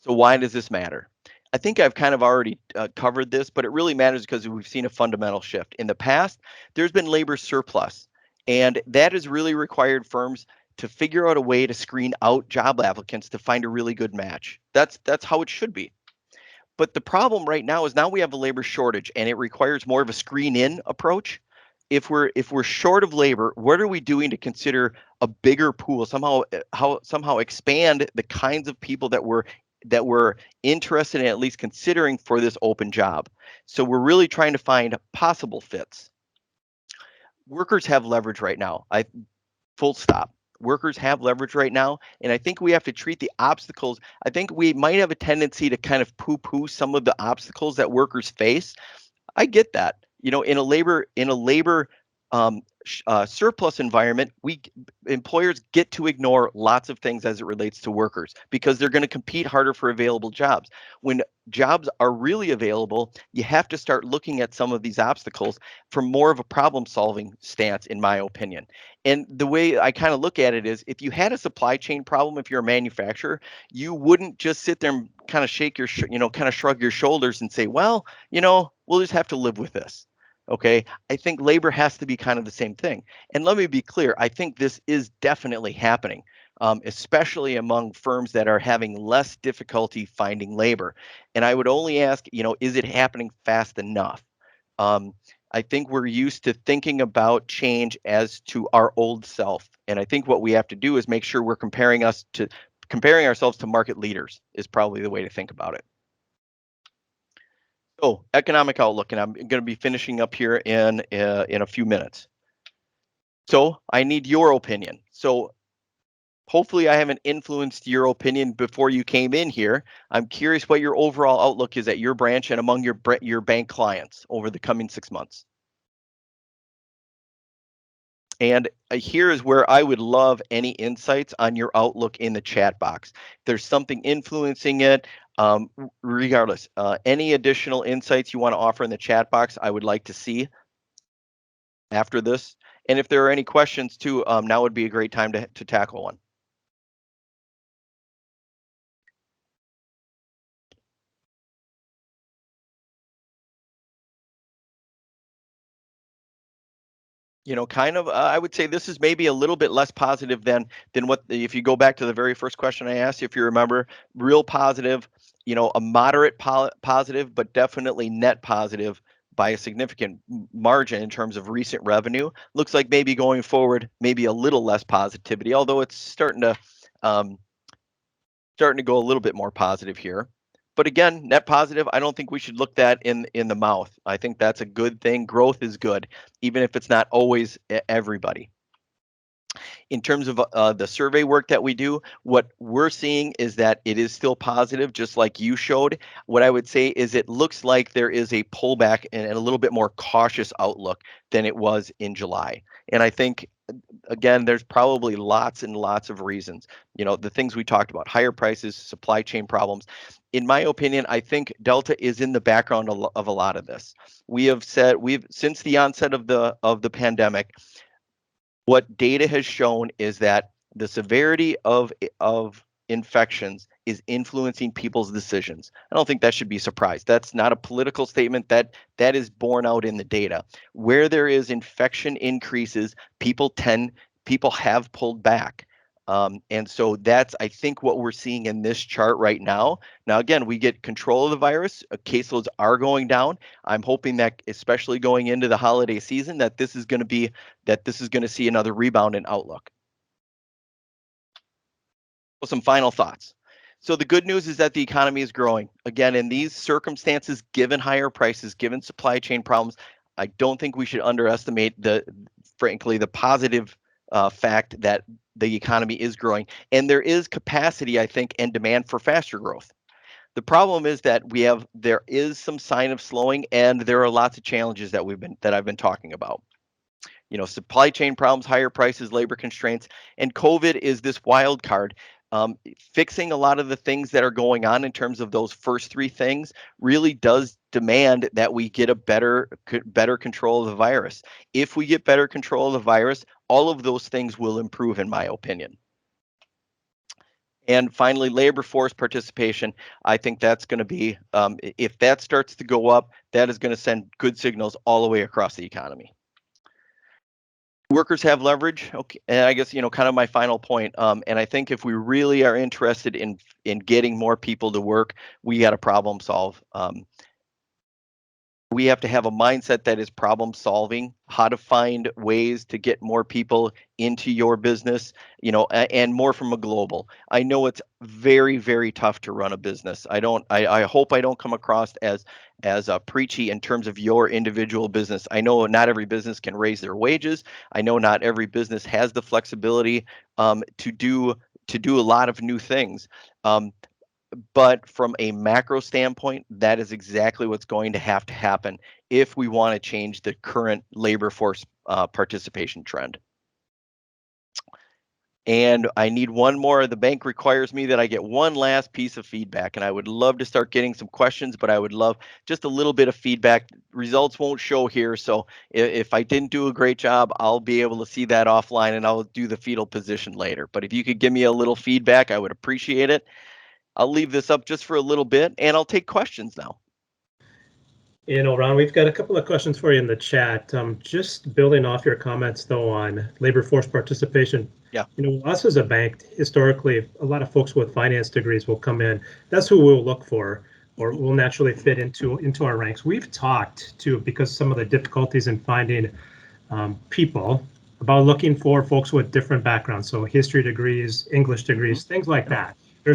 So why does this matter? I think I've kind of already covered this, but it really matters because we've seen a fundamental shift. In the past, there's been labor surplus, and that has really required firms to figure out a way to screen out job applicants to find a really good match. That's how it should be. But the problem right now is now we have a labor shortage and it requires more of a screen in approach. if we're short of labor, what are we doing to consider a bigger pool, somehow expand the kinds of people that we're interested in at least considering for this open job? So we're really trying to find possible fits. Workers have leverage right now. Full stop. Workers have leverage right now, and I think we have to treat the obstacles. I think we might have a tendency to kind of poo-poo some of the obstacles that workers face. I get that. In a labor surplus environment, employers get to ignore lots of things as it relates to workers because they're going to compete harder for available jobs. When jobs are really available, you have to start looking at some of these obstacles from more of a problem-solving stance, in my opinion. And the way I kind of look at it is, if you had a supply chain problem, if you're a manufacturer, you wouldn't just sit there and kind of kind of shrug your shoulders and say, well, we'll just have to live with this. Okay. I think labor has to be kind of the same thing. And let me be clear, I think this is definitely happening, especially among firms that are having less difficulty finding labor. And I would only ask, is it happening fast enough? I think we're used to thinking about change as to our old self. And I think what we have to do is make sure we're comparing ourselves to market leaders is probably the way to think about it. So, economic outlook, and I'm going to be finishing up here in a few minutes. So I need your opinion. So hopefully I haven't influenced your opinion before you came in here. I'm curious what your overall outlook is at your branch and among your bank clients over the coming 6 months. And here is where I would love any insights on your outlook in the chat box. If there's something influencing it, regardless, any additional insights you want to offer in the chat box, I would like to see after this. And if there are any questions too, now would be a great time to tackle one. Kind of, I would say this is maybe a little bit less positive than what, if you go back to the very first question I asked you, if you remember, real positive, a moderate positive, but definitely net positive by a significant margin in terms of recent revenue. Looks like maybe going forward, maybe a little less positivity, although it's starting to go a little bit more positive here. But again, net positive, I don't think we should look that in the mouth. I think that's a good thing. Growth is good, even if it's not always everybody. In terms of the survey work that we do, what we're seeing is that it is still positive, just like you showed. What I would say is it looks like there is a pullback and a little bit more cautious outlook than it was in July. And I think, again, there's probably lots and lots of reasons. The things we talked about: higher prices, supply chain problems. In my opinion, I think Delta is in the background of a lot of this. We've since the onset of the pandemic, what data has shown is that the severity of infections is influencing people's decisions. I don't think that should be a surprise. That's not a political statement. That is borne out in the data. Where there is infection increases, people have pulled back. And so that's, I think, what we're seeing in this chart right now. Now, again, we get control of the virus. Caseloads are going down. I'm hoping that, especially going into the holiday season, that this is going to see another rebound in outlook. So some final thoughts. So the good news is that the economy is growing. Again, in these circumstances, given higher prices, given supply chain problems, I don't think we should underestimate frankly, the positive fact that the economy is growing, and there is capacity, I think, and demand for faster growth. The problem is that there is some sign of slowing, and there are lots of challenges that I've been talking about. Supply chain problems, higher prices, labor constraints, and COVID is this wild card. Fixing a lot of the things that are going on in terms of those first three things really does demand that we get a better control of the virus. If we get better control of the virus, all of those things will improve, in my opinion. And finally, labor force participation. I think that's going to be, if that starts to go up, that is going to send good signals all the way across the economy. Workers have leverage. Okay, and I guess, kind of my final point. And I think if we really are interested in getting more people to work, we got to problem solve. We have to have a mindset that is problem solving, how to find ways to get more people into your business, and more from a global. I know it's very, very tough to run a business. I hope I don't come across as preachy in terms of your individual business. I know not every business can raise their wages. I know not every business has the flexibility to do a lot of new things. But from a macro standpoint, that is exactly what's going to happen if we want to change the current labor force participation trend. And I need one more. The bank requires me that I get one last piece of feedback, and I would love to start getting some questions, but I would love just a little bit of feedback. Results won't show here, so if I didn't do a great job, I'll be able to see that offline, and I'll do the fetal position later. But if you could give me a little feedback, I would appreciate it. I'll leave this up just for a little bit, and I'll take questions now. Ron, we've got a couple of questions for you in the chat. Just building off your comments, though, on labor force participation. Yeah. Us as a bank, historically, a lot of folks with finance degrees will come in. That's who we'll look for, or will naturally fit into our ranks. We've talked to, because some of the difficulties in finding people, about looking for folks with different backgrounds, so history degrees, English degrees, things like that. There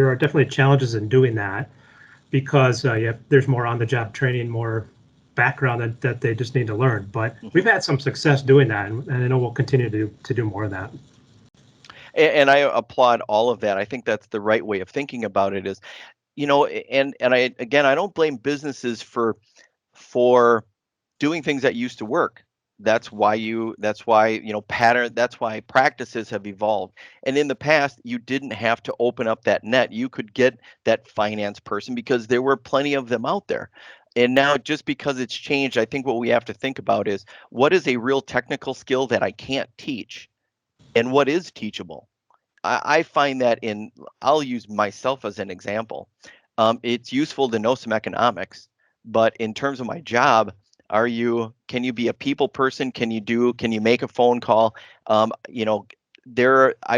are definitely challenges in doing that, because there's more on-the-job training, more background that they just need to learn. But we've had some success doing that, and I know we'll continue to do more of that. And I applaud all of that. I think that's the right way of thinking about it. Is, and I don't blame businesses for doing things that used to work. That's why practices have evolved. And in the past, you didn't have to open up that net. You could get that finance person because there were plenty of them out there. And now, just because it's changed, I think what we have to think about is, what is a real technical skill that I can't teach, and what is teachable? I find that I'll use myself as an example. It's useful to know some economics, but in terms of my job, can you be a people person? Can you make a phone call? I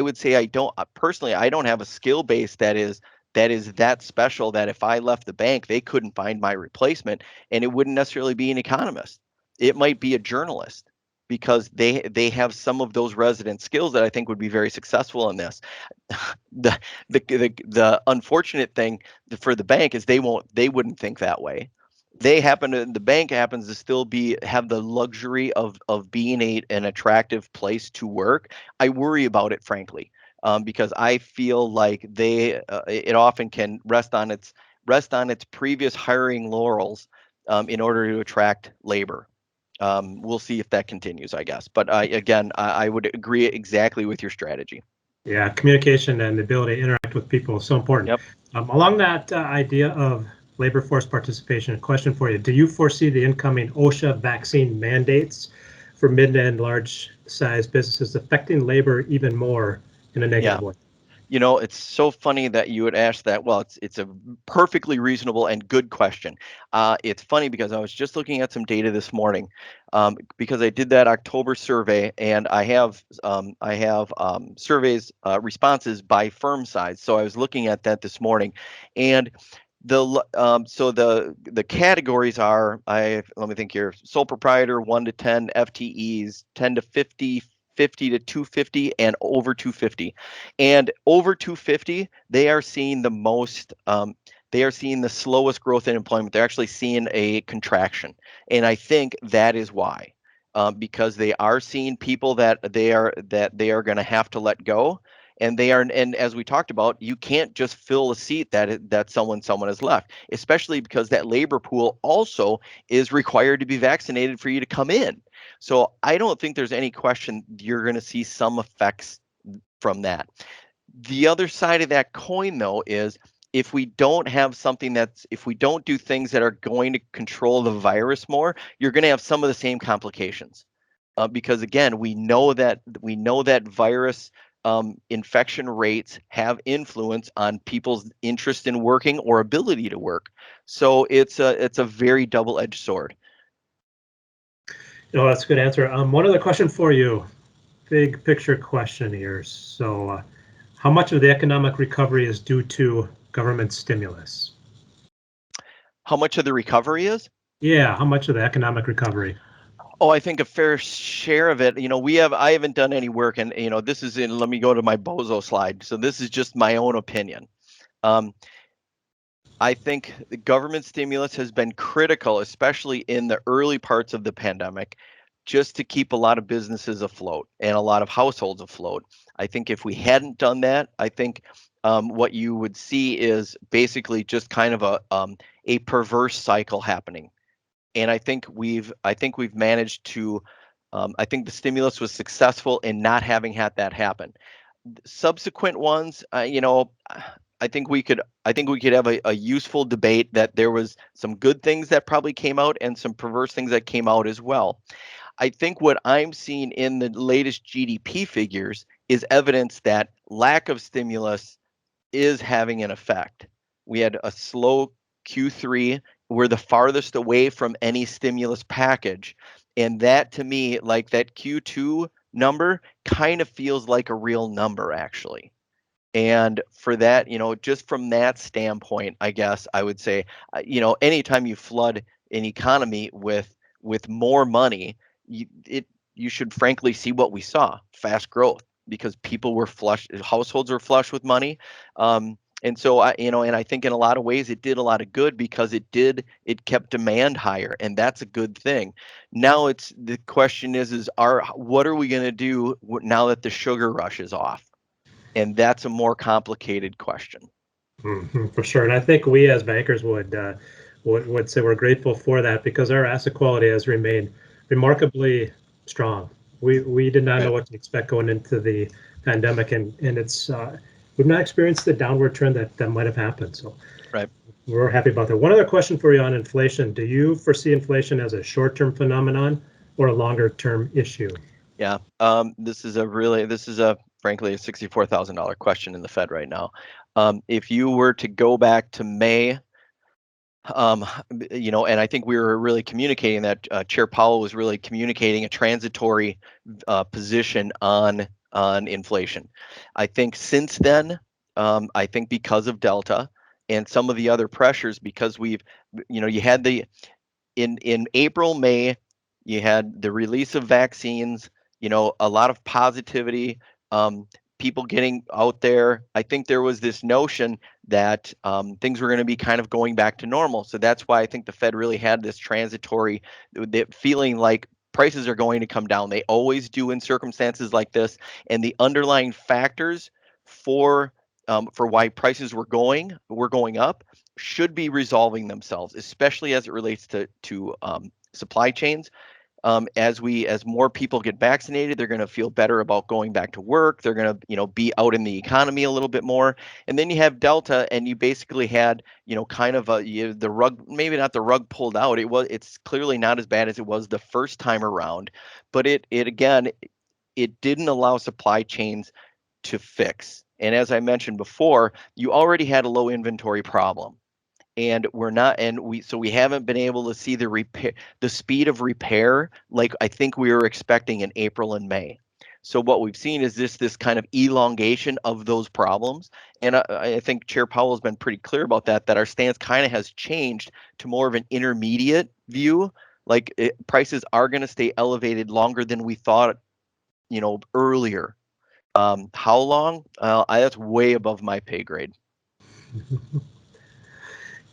would say I don't have a skill base that is that special that if I left the bank, they couldn't find my replacement, and it wouldn't necessarily be an economist. It might be a journalist, because they have some of those resident skills that I think would be very successful in this. The unfortunate thing for the bank is they wouldn't think that way. The bank happens to still have the luxury of being an attractive place to work. I worry about it, frankly, because I feel like it often can rest on its previous hiring laurels in order to attract labor. We'll see if that continues, I guess. But I would agree exactly with your strategy. Yeah, communication and the ability to interact with people is so important. Yep. Along that idea of labor force participation, a question for you. Do you foresee the incoming Osha vaccine mandates for mid and large size businesses affecting labor even more in a negative way? It's so funny that you would ask that. Well, it's a perfectly reasonable and good question. It's funny because I was just looking at some data this morning, because I did that October survey, and I have surveys responses by firm size. So I was looking at that this morning, and the categories are, let me think here: sole proprietor 1 to 10, FTEs 10 to 50, 50 to 250, and over 250. And over 250, they are seeing the most. They are seeing the slowest growth in employment. They're actually seeing a contraction, and I think that is why, because they are seeing people that they are going to have to let go. And as we talked about, you can't just fill a seat that someone has left, especially because that labor pool also is required to be vaccinated for you to come in. So I don't think there's any question you're going to see some effects from that. The other side of that coin, though, is if we don't do things that are going to control the virus more, you're going to have some of the same complications. Because again, we know that virus infection rates have influence on people's interest in working or ability to work. So it's a very double-edged sword. That's a good answer. One other question for you, big picture question here. So, how much of the economic recovery is due to government stimulus? How much of the recovery is? Yeah, how much of the economic recovery? Oh, I think a fair share of it. I haven't done any work, and this is in. Let me go to my bozo slide. So this is just my own opinion. Um, I think the government stimulus has been critical, especially in the early parts of the pandemic, just to keep a lot of businesses afloat and a lot of households afloat. I think if we hadn't done that, I think what you would see is basically just kind of a perverse cycle happening. And I think we've managed to. I think the stimulus was successful in not having had that happen. Subsequent ones, I think we could have a useful debate that there was some good things that probably came out and some perverse things that came out as well. I think what I'm seeing in the latest GDP figures is evidence that lack of stimulus is having an effect. We had a slow Q3. We're the farthest away from any stimulus package. And that to me, like that Q2 number, kind of feels like a real number, actually. And for that, just from that standpoint, I guess I would say, anytime you flood an economy with more money, you should frankly see what we saw: fast growth, because people were flush, households were flush with money. And so and I think in a lot of ways it did a lot of good because it kept demand higher, and that's a good thing. Now it's the question is what are we going to do now that the sugar rush is off? And that's a more complicated question. For sure. And I think we as bankers would say we're grateful for that because our asset quality has remained remarkably strong. We did not know Right. what to expect going into the pandemic, and it's we've not experienced the downward trend that might have happened. So Right. we're happy about that. One other question for you on inflation: do you foresee inflation as a short-term phenomenon or a longer-term issue? Yeah. This is a frankly a $64,000 question in the Fed right now. If you were to go back to May, and I think we were really communicating that Chair Powell was really communicating a transitory position on inflation. I think since then, I think because of Delta and some of the other pressures, because you had in April, May, you had the release of vaccines, a lot of positivity, um, people getting out there. I think there was this notion that things were going to be kind of going back to normal. So that's why I think the Fed really had this transitory feeling like prices are going to come down. They always do in circumstances like this, and the underlying factors for why prices were going up should be resolving themselves, especially as it relates to supply chains. As more people get vaccinated, they're going to feel better about going back to work. They're going to be out in the economy a little bit more. And then you have Delta, and you basically had kind of the rug, maybe not the rug pulled out. It's clearly not as bad as it was the first time around, but it again, it didn't allow supply chains to fix. And as I mentioned before, you already had a low inventory problem, and we haven't been able to see the speed of repair like I think we were expecting in April and May. So what we've seen is this kind of elongation of those problems, and I think Chair Powell has been pretty clear about that our stance kind of has changed to more of an intermediate view. Like prices are going to stay elevated longer than we thought, earlier. How long? That's way above my pay grade.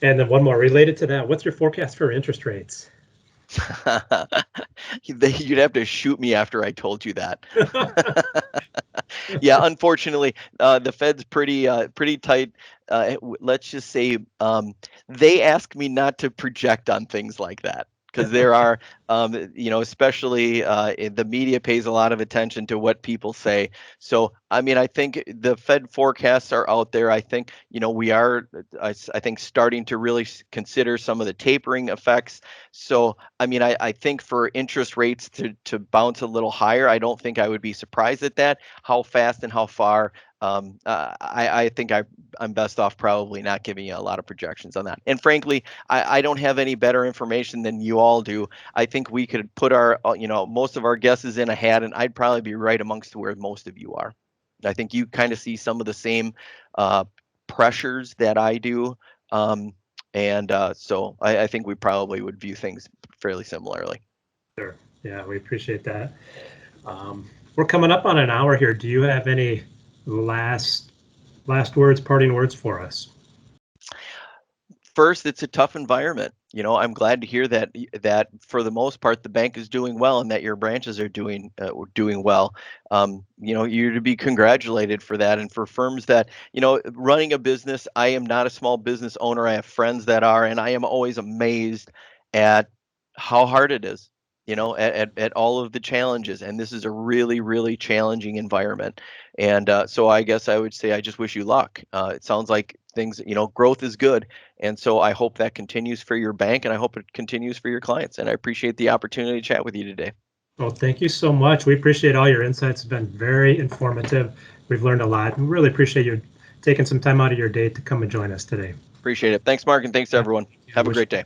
And then one more related to that: what's your forecast for interest rates? You'd have to shoot me after I told you that. Yeah, unfortunately, the Fed's pretty tight. Let's just say they ask me not to project on things like that because there are, especially the media pays a lot of attention to what people say. So, I mean, I think the Fed forecasts are out there. I think, we are, I think, starting to really consider some of the tapering effects. So, I mean, I think for interest rates to bounce a little higher, I don't think I would be surprised at that. How fast and how far? I think I'm best off probably not giving you a lot of projections on that. And frankly, I don't have any better information than you all do. I think we could put most of our guesses in a hat, and I'd probably be right amongst where most of you are. I think you kind of see some of the same uh, pressures that I do. Um, And so I think we probably would view things fairly similarly. Sure. Yeah, we appreciate that. We're coming up on an hour here. Do you have any last words, parting words for us? First, it's a tough environment. I'm glad to hear that for the most part the bank is doing well and that your branches are doing well. You're to be congratulated for that. And for firms that running a business, I am not a small business owner. I have friends that are, and I am always amazed at how hard it is. At all of the challenges, and this is a really, really challenging environment. And so I guess I would say I just wish you luck. It sounds like things, growth is good. And so I hope that continues for your bank, and I hope it continues for your clients. And I appreciate the opportunity to chat with you today. Well, thank you so much. We appreciate all your insights. It's been very informative. We've learned a lot. We really appreciate you taking some time out of your day to come and join us today. Appreciate it. Thanks, Mark, and thanks to everyone. Have a great day.